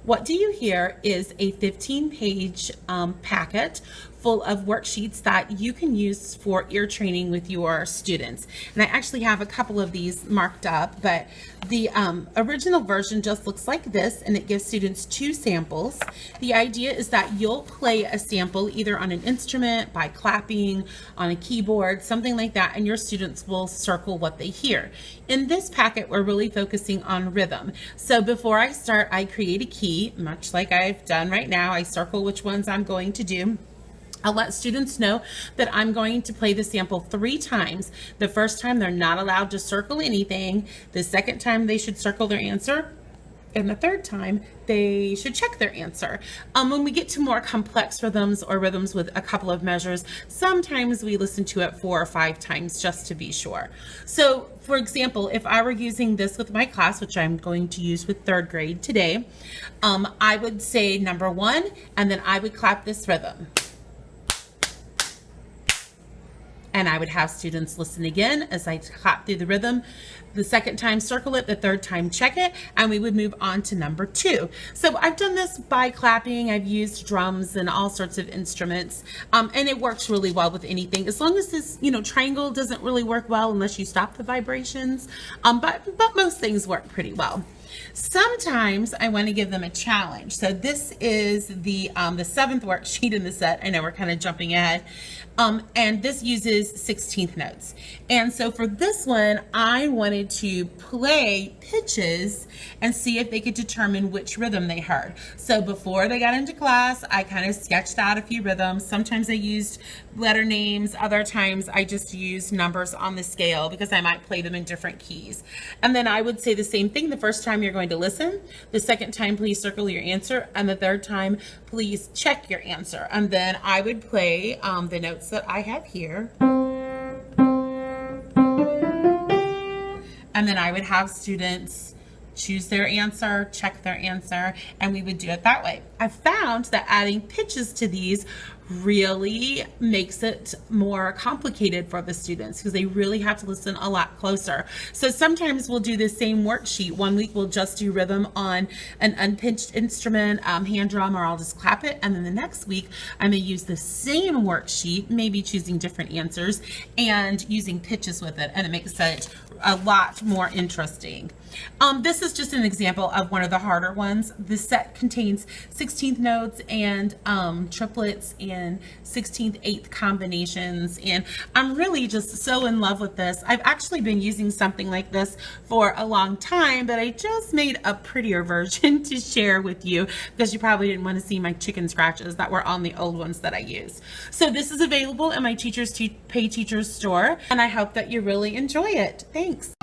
What Do You Hear is a 15-page packet full of worksheets that you can use for ear training with your students. And I actually have a couple of these marked up, but the original version just looks like this, and it gives students 2 samples. The idea is that you'll play a sample either on an instrument, by clapping, on a keyboard, something like that, and your students will circle what they hear. In this packet, we're really focusing on rhythm. So before I start, I create a key, much like I've done right now. I circle which ones I'm going to do. I'll let students know that I'm going to play the sample 3 times. The first time they're not allowed to circle anything. The second time they should circle their answer. And the third time they should check their answer. When we get to more complex rhythms or rhythms with a couple of measures, sometimes we listen to it 4 or 5 times just to be sure. So for example, if I were using this with my class, which I'm going to use with 3rd grade today, I would say number 1, and then I would clap this rhythm. And I would have students listen again as I clap through the rhythm. The second time, circle it. The third time, check it. And we would move on to number 2. So I've done this by clapping. I've used drums and all sorts of instruments. And it works really well with anything. As long as this, triangle doesn't really work well unless you stop the vibrations. But most things work pretty well. Sometimes I want to give them a challenge. So this is the 7th worksheet in the set. I know we're kind of jumping ahead. And this uses 16th notes. And so for this one, I wanted to play pitches and see if they could determine which rhythm they heard. So before they got into class, I kind of sketched out a few rhythms. Sometimes I used letter names. Other times I just used numbers on the scale because I might play them in different keys. And then I would say the same thing the first time you're going to listen. The second time, please circle your answer. And the third time, please check your answer. And then I would play the notes that I have here. And then I would have students choose their answer, check their answer, and we would do it that way. I found that adding pitches to these really makes it more complicated for the students because they really have to listen a lot closer. So sometimes we'll do the same worksheet. One week we'll just do rhythm on an unpitched instrument, hand drum, or I'll just clap it. And then the next week I'm going to use the same worksheet, maybe choosing different answers and using pitches with it, and it makes it a lot more interesting. This is just an example of one of the harder ones. This set contains 16th notes and triplets and 16th, 8th combinations, and I'm really just so in love with this. I've actually been using something like this for a long time, but I just made a prettier version to share with you because you probably didn't want to see my chicken scratches that were on the old ones that I used. So this is available in my Teachers Pay Teachers store, and I hope that you really enjoy it. Thanks.